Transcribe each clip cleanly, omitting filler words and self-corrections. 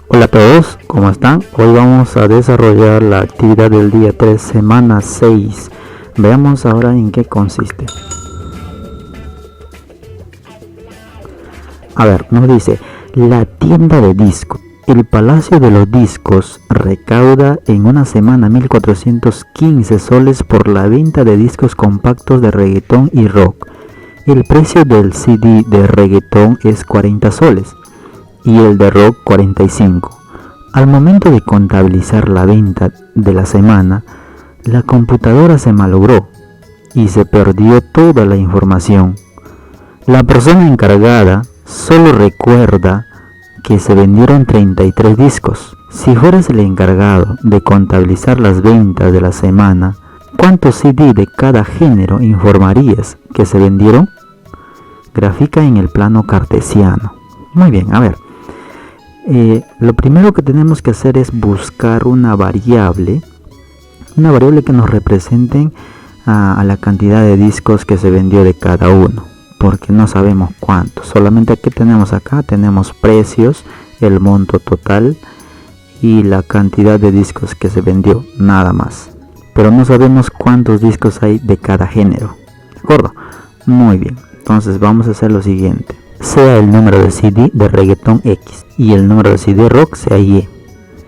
Hola a todos, ¿cómo están? Hoy vamos a desarrollar la actividad del día 3, semana 6. Veamos ahora en qué consiste. A ver, nos dice, la tienda de discos. El Palacio de los Discos recauda en una semana 1.415 soles por la venta de discos compactos de reggaetón y rock. El precio del CD de reggaetón es 40 soles y el de rock 45. Al momento de contabilizar la venta de la semana, la computadora se malogró y se perdió toda la información. La persona encargada solo recuerda que se vendieron 33 discos. Si fueras el encargado de contabilizar las ventas de la semana, ¿cuántos CD de cada género informarías que se vendieron? Grafica en el plano cartesiano. Muy bien, a ver. Lo primero que tenemos que hacer es buscar una variable que nos represente a la cantidad de discos que se vendió de cada uno, porque no sabemos cuántos. Solamente aquí tenemos precios, el monto total y la cantidad de discos que se vendió, nada más, pero no sabemos cuántos discos hay de cada género. ¿De acuerdo? Muy bien, entonces vamos a hacer lo siguiente. Sea el número de CD de reggaetón X y el número de CD rock sea Y.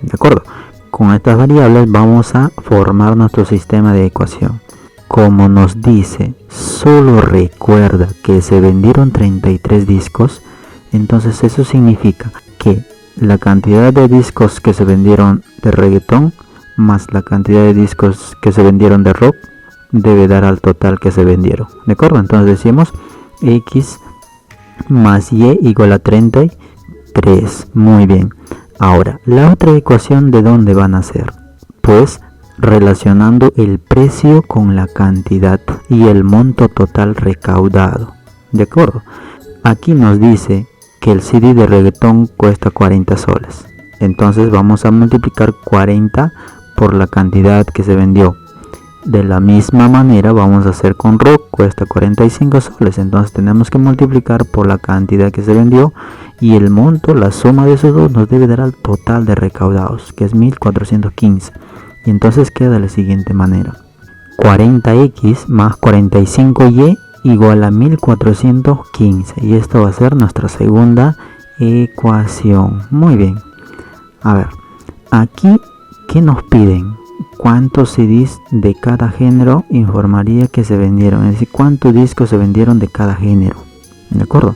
¿De acuerdo? Con estas variables vamos a formar nuestro sistema de ecuación. Como nos dice, solo recuerda que se vendieron 33 discos, entonces eso significa que la cantidad de discos que se vendieron de reggaetón más la cantidad de discos que se vendieron de rock debe dar al total que se vendieron. ¿De acuerdo? Entonces decimos X más Y igual a 33. Muy bien. Ahora, la otra ecuación, ¿de dónde van a ser? Pues relacionando el precio con la cantidad y el monto total recaudado. ¿De acuerdo? Aquí nos dice que el CD de reggaetón cuesta 40 soles. Entonces vamos a multiplicar 40 por la cantidad que se vendió. De la misma manera vamos a hacer con rock, cuesta 45 soles. Entonces tenemos que multiplicar por la cantidad que se vendió y el monto, la suma de esos dos nos debe dar al total de recaudados, que es 1.415. Y entonces queda de la siguiente manera: 40x más 45y igual a 1.415. Y esto va a ser nuestra segunda ecuación. Muy bien. A ver, aquí, ¿qué nos piden? ¿Cuántos CDs de cada género informaría que se vendieron? Es decir, ¿cuántos discos se vendieron de cada género? ¿De acuerdo?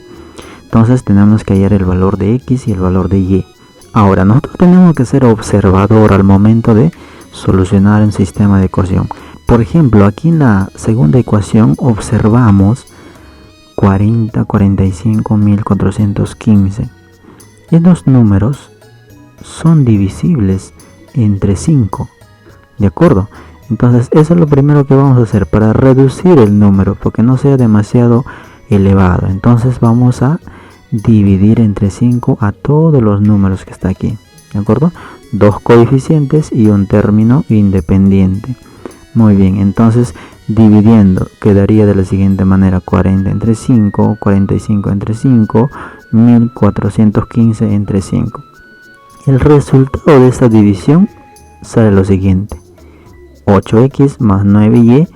Entonces tenemos que hallar el valor de X y el valor de Y. Ahora, nosotros tenemos que ser observador al momento de solucionar un sistema de ecuación. Por ejemplo, aquí en la segunda ecuación observamos 40, 45, 1415. Estos números son divisibles entre 5. ¿De acuerdo? Entonces eso es lo primero que vamos a hacer para reducir el número, porque no sea demasiado elevado. Entonces vamos a dividir entre 5 a todos los números que está aquí. ¿De acuerdo? Dos coeficientes y un término independiente. Muy bien, entonces dividiendo quedaría de la siguiente manera: 40 entre 5, 45 entre 5, 1415 entre 5. El resultado de esta división sale lo siguiente: 8x más 9y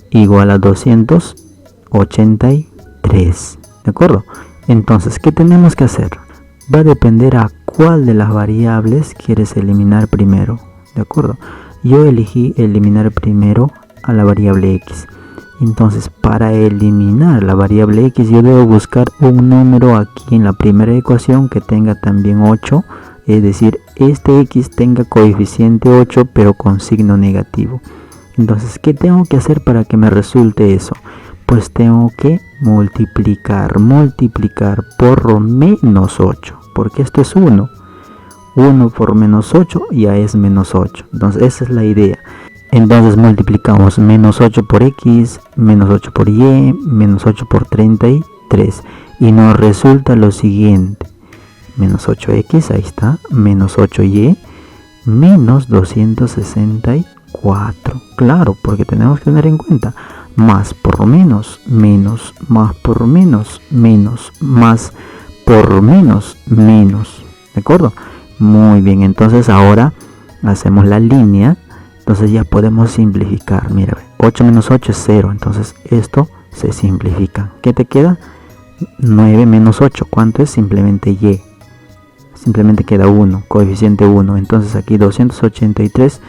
igual a 283. ¿De acuerdo? Entonces, ¿qué tenemos que hacer? Va a depender a cuál de las variables quieres eliminar primero. ¿De acuerdo? Yo elegí eliminar primero a la variable x. Entonces, para eliminar la variable x, yo debo buscar un número aquí en la primera ecuación que tenga también 8. Es decir, este x tenga coeficiente 8 pero con signo negativo. Entonces, ¿qué tengo que hacer para que me resulte eso? Pues tengo que multiplicar por menos 8, porque esto es 1. 1 por menos 8 ya es menos 8. Entonces esa es la idea. Entonces multiplicamos menos 8 por x, menos 8 por y, menos 8 por 33. Y nos resulta lo siguiente: menos 8x, ahí está, menos 8y, menos 264. Claro, porque tenemos que tener en cuenta, más por menos, menos, más por menos, menos, más por menos, menos. ¿De acuerdo? Muy bien, entonces ahora hacemos la línea. Entonces ya podemos simplificar. Mira, 8 menos 8 es 0. Entonces esto se simplifica. ¿Qué te queda? 9 menos 8. ¿Cuánto es? Simplemente y. Simplemente queda 1, coeficiente 1. Entonces aquí 283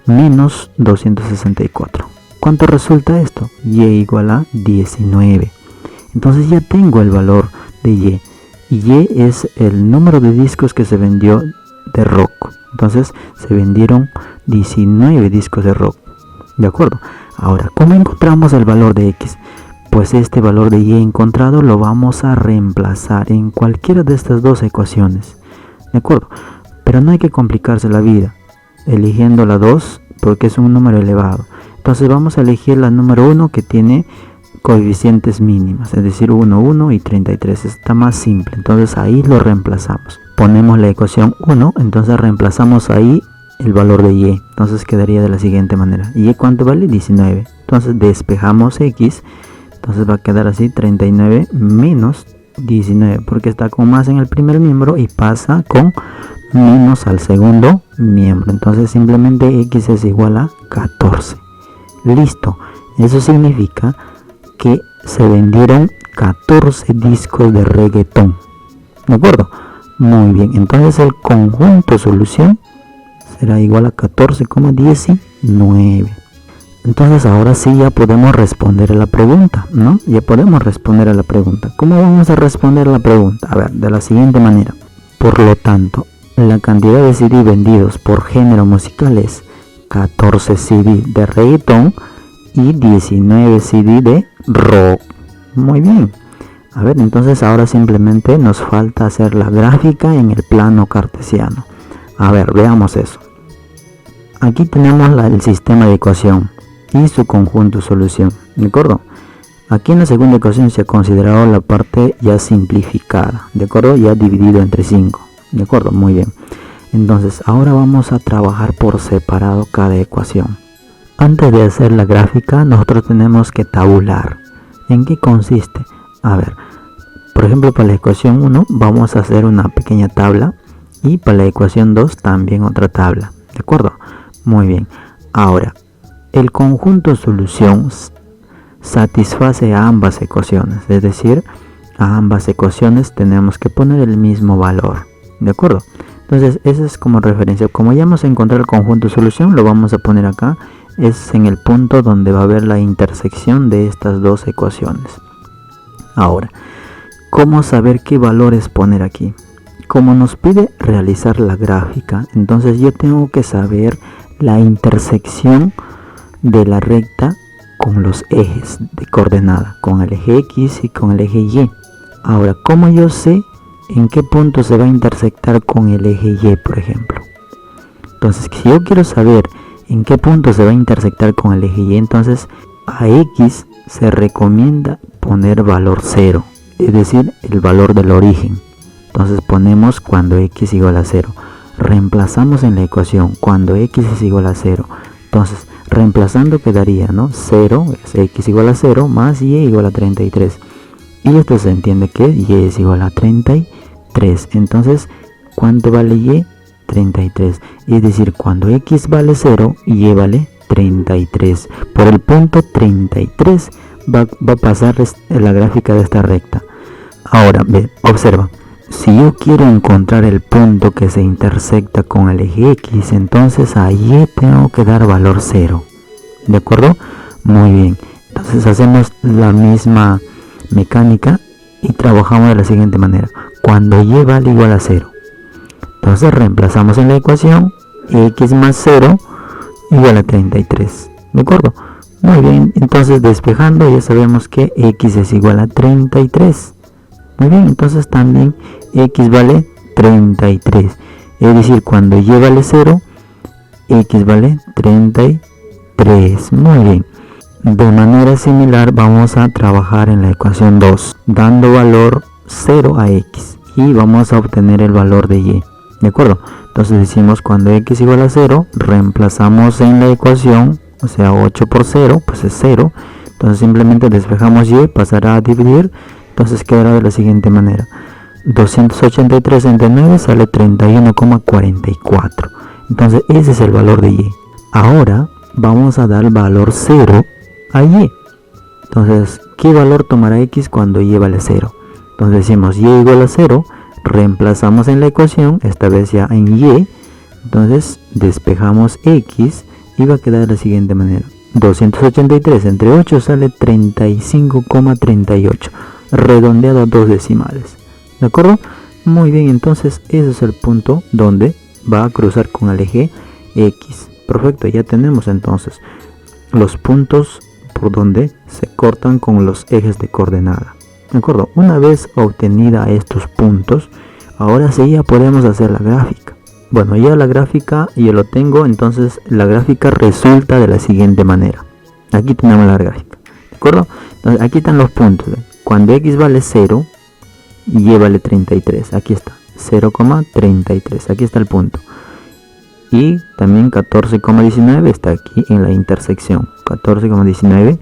menos 264. ¿Cuánto resulta esto? Y igual a 19. Entonces ya tengo el valor de y. Y es el número de discos que se vendió de rock. Entonces se vendieron 19 discos de rock. ¿De acuerdo? Ahora, ¿cómo encontramos el valor de x? Pues este valor de y encontrado lo vamos a reemplazar en cualquiera de estas dos ecuaciones. ¿De acuerdo? Pero no hay que complicarse la vida eligiendo la 2 porque es un número elevado. Entonces vamos a elegir la número 1 que tiene coeficientes mínimas, es decir 1, 1 y 33. Está más simple, entonces ahí lo reemplazamos. Ponemos la ecuación 1, entonces reemplazamos ahí el valor de y. Entonces quedaría de la siguiente manera. ¿Y cuánto vale? 19. Entonces despejamos x. Entonces va a quedar así 39 menos 19 porque está con más en el primer miembro y pasa con menos al segundo miembro. Entonces simplemente x es igual a 14. Listo. Eso significa que se vendieron 14 discos de reggaetón. ¿De acuerdo? Muy bien. Entonces el conjunto solución será igual a 14,19. Entonces ahora sí ya podemos responder a la pregunta, ¿no? Ya podemos responder a la pregunta. ¿Cómo vamos a responder a la pregunta? A ver, de la siguiente manera. Por lo tanto, la cantidad de CD vendidos por género musical es 14 CD de reggaetón y 19 CD de rock. Muy bien. A ver, entonces ahora simplemente nos falta hacer la gráfica en el plano cartesiano. A ver, veamos eso. Aquí tenemos el sistema de ecuación y su conjunto solución, ¿de acuerdo? Aquí en la segunda ecuación se ha considerado la parte ya simplificada, ¿de acuerdo? Ya dividido entre 5, ¿de acuerdo? Muy bien. Entonces ahora vamos a trabajar por separado cada ecuación. Antes de hacer la gráfica nosotros tenemos que tabular. ¿En qué consiste? A ver, por ejemplo para la ecuación 1 vamos a hacer una pequeña tabla y para la ecuación 2 también otra tabla, ¿de acuerdo? Muy bien. Ahora, el conjunto solución satisface a ambas ecuaciones, es decir, a ambas ecuaciones tenemos que poner el mismo valor, ¿de acuerdo? Entonces, esa es como referencia. Como ya hemos encontrado el conjunto solución, lo vamos a poner acá. Es en el punto donde va a haber la intersección de estas dos ecuaciones. Ahora, ¿cómo saber qué valores poner aquí? Como nos pide realizar la gráfica, entonces yo tengo que saber la intersección de la recta con los ejes de coordenada, con el eje X y con el eje Y. Ahora, ¿cómo yo sé en qué punto se va a intersectar con el eje Y, por ejemplo? Entonces, si yo quiero saber en qué punto se va a intersectar con el eje Y, entonces a X se recomienda poner valor 0, es decir, el valor del origen. Entonces ponemos cuando X igual a 0. Reemplazamos en la ecuación cuando X es igual a 0. Entonces, reemplazando quedaría, ¿no? 0 es X igual a 0 más Y igual a 33. Y esto se entiende que Y es igual a 33. Entonces, ¿cuánto vale Y? 33. Es decir, cuando X vale 0, Y vale 33. Por el punto 33 va a pasar la gráfica de esta recta. Ahora, ve, observa. Si yo quiero encontrar el punto que se intersecta con el eje X, entonces a Y tengo que dar valor 0. ¿De acuerdo? Muy bien. Entonces hacemos la misma mecánica y trabajamos de la siguiente manera. Cuando Y vale igual a 0. Entonces reemplazamos en la ecuación X más 0 igual a 33. ¿De acuerdo? Muy bien. Entonces despejando ya sabemos que X es igual a 33. Muy bien, entonces también X vale 33. Es decir, cuando Y vale 0, X vale 33. Muy bien. De manera similar vamos a trabajar en la ecuación 2, dando valor 0 a X. Y vamos a obtener el valor de Y. ¿De acuerdo? Entonces decimos cuando X igual a 0, reemplazamos en la ecuación, o sea 8 por 0, pues es 0. Entonces simplemente despejamos y, pasará a dividir, entonces quedará de la siguiente manera. 283 entre 9 sale 31,44. Entonces ese es el valor de y. Ahora vamos a dar valor 0 a y. Entonces, ¿qué valor tomará x cuando y vale 0? Entonces decimos y igual a 0, reemplazamos en la ecuación, esta vez ya en y, entonces despejamos x y va a quedar de la siguiente manera. 283 entre 8 sale 35,38, redondeado a 2 decimales. ¿De acuerdo? Muy bien, entonces ese es el punto donde va a cruzar con el eje x. Perfecto, ya tenemos entonces los puntos por donde se cortan con los ejes de coordenada. ¿De acuerdo? Una vez obtenida estos puntos, ahora sí ya podemos hacer la gráfica. Bueno, ya la gráfica yo lo tengo, entonces la gráfica resulta de la siguiente manera. Aquí tenemos la gráfica, ¿de acuerdo? Entonces aquí están los puntos. Cuando x vale 0, y vale 33, aquí está, 0,33, aquí está el punto. Y también 14,19 está aquí en la intersección, 14,19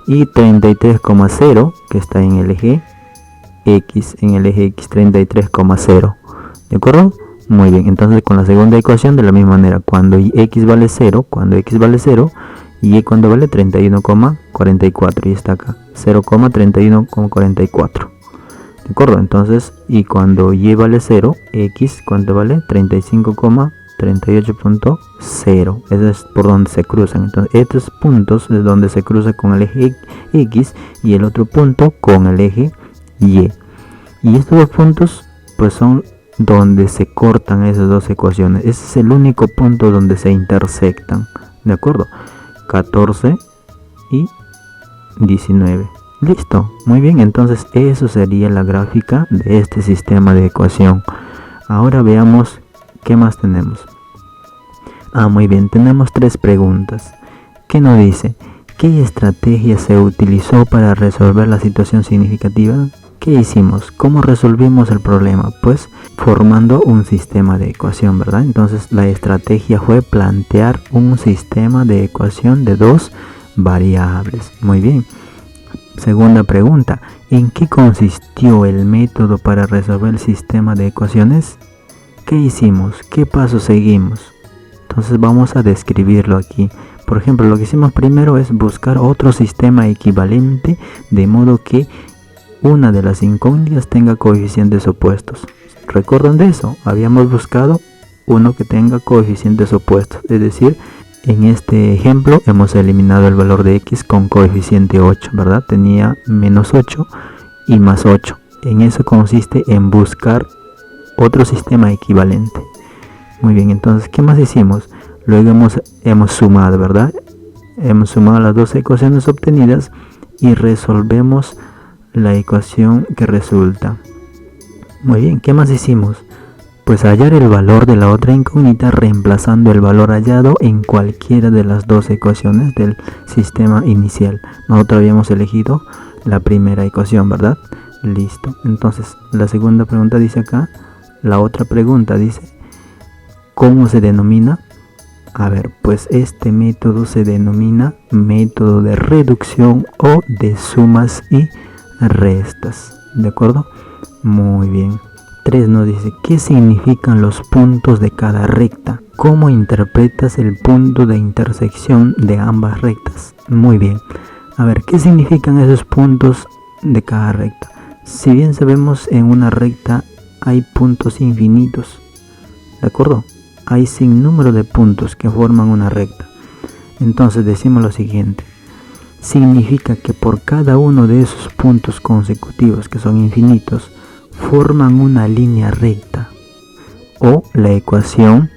y 33,0 que está en el eje x, 33,0. ¿De acuerdo? Muy bien, entonces con la segunda ecuación de la misma manera, cuando x vale 0, y cuando vale 31,44, y está acá, 0,31,44. ¿De acuerdo? Entonces, y cuando y vale 0, x, ¿cuánto vale? 35,38.0. Eso es por donde se cruzan. Entonces, estos puntos es donde se cruza con el eje x y el otro punto con el eje y. Y estos dos puntos, pues son donde se cortan esas dos ecuaciones. Ese es el único punto donde se intersectan. ¿De acuerdo? 14 y 19. Listo, muy bien, entonces eso sería la gráfica de este sistema de ecuación. Ahora veamos qué más tenemos. Muy bien, tenemos 3 preguntas. ¿Qué nos dice? ¿Qué estrategia se utilizó para resolver la situación significativa? ¿Qué hicimos? ¿Cómo resolvimos el problema? Pues formando un sistema de ecuación, ¿verdad? Entonces la estrategia fue plantear un sistema de ecuación de 2 variables. Muy bien. Segunda pregunta, ¿en qué consistió el método para resolver el sistema de ecuaciones? ¿Qué hicimos? ¿Qué pasos seguimos? Entonces vamos a describirlo aquí. Por ejemplo, lo que hicimos primero es buscar otro sistema equivalente de modo que una de las incógnitas tenga coeficientes opuestos. ¿Recuerdan de eso? Habíamos buscado uno que tenga coeficientes opuestos, es decir, en este ejemplo hemos eliminado el valor de x con coeficiente 8, ¿verdad? Tenía menos 8 y más 8. En eso consiste en buscar otro sistema equivalente. Muy bien, entonces, ¿qué más hicimos? Luego hemos sumado, ¿verdad? Hemos sumado las dos ecuaciones obtenidas y resolvemos la ecuación que resulta. Muy bien, ¿qué más hicimos? Pues hallar el valor de la otra incógnita reemplazando el valor hallado en cualquiera de las dos ecuaciones del sistema inicial. Nosotros habíamos elegido la primera ecuación, ¿verdad? Listo. Entonces, la segunda pregunta dice acá, la otra pregunta dice, ¿cómo se denomina? A ver, pues este método se denomina método de reducción o de sumas y restas. ¿De acuerdo? Muy bien. 3 nos dice, ¿qué significan los puntos de cada recta? ¿Cómo interpretas el punto de intersección de ambas rectas? Muy bien. A ver, ¿qué significan esos puntos de cada recta? Si bien sabemos, en una recta hay puntos infinitos, ¿de acuerdo? Hay sin número de puntos que forman una recta. Entonces decimos lo siguiente. Significa que por cada uno de esos puntos consecutivos, que son infinitos, forman una línea recta o la ecuación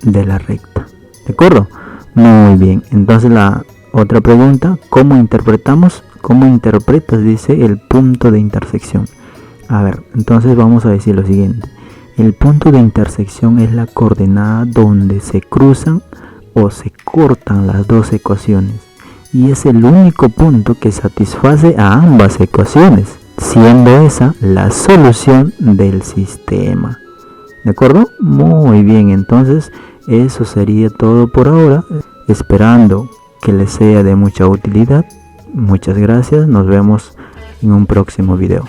de la recta. ¿De acuerdo? Muy bien. Entonces la otra pregunta, ¿cómo interpretamos? ¿Cómo interpretas? Dice el punto de intersección. A ver, entonces vamos a decir lo siguiente. El punto de intersección es la coordenada donde se cruzan o se cortan las dos ecuaciones. Y es el único punto que satisface a ambas ecuaciones, siendo esa la solución del sistema. ¿De acuerdo? Muy bien, entonces eso sería todo por ahora, esperando que les sea de mucha utilidad Muchas gracias, nos vemos en un próximo video.